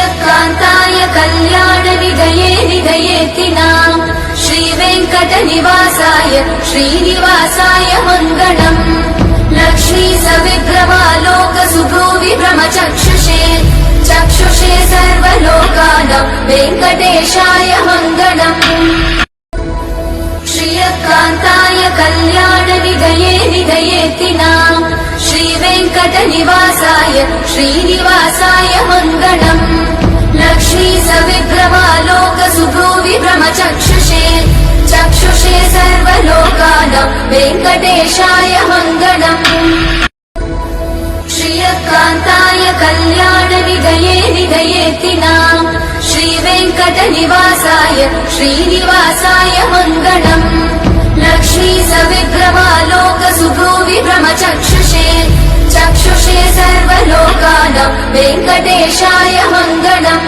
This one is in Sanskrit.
श्रियकान्ताय कल्याणनिधये निधयेतिनाम् श्रीवेङ्कटनिवासाय श्रीनिवासाय मङ्गलम् लक्ष्मी सविग्रहालोकसुभ्रूविभ्रमचक्षुषे चक्षुषे सर्वलोकानां वेङ्कटेशाय मङ्गलम् श्रियकान्ताय कल्याणनिधये निधयेतिनाम् श्रीवेङ्कटनिवासाय श्रीनिवासाय मङ्गलम् लक्ष्मी सविग्रहालोकसुभ्रूविभ्रमचक्षुषे चक्षुषे सर्वलोकानां वेङ्कटेशाय मङ्गलम् श्रियकान्ताय कल्याणनिधये निधयेतिनाम् श्रीवेङ्कटनिवासाय श्रीनिवासाय मङ्गलम् लक्ष्मी सविग्रहालोकसुभ्रूविभ्रमचक्षुषे चक्षुषे सर्वलोकानां वेङ्कटेशाय मङ्गलम्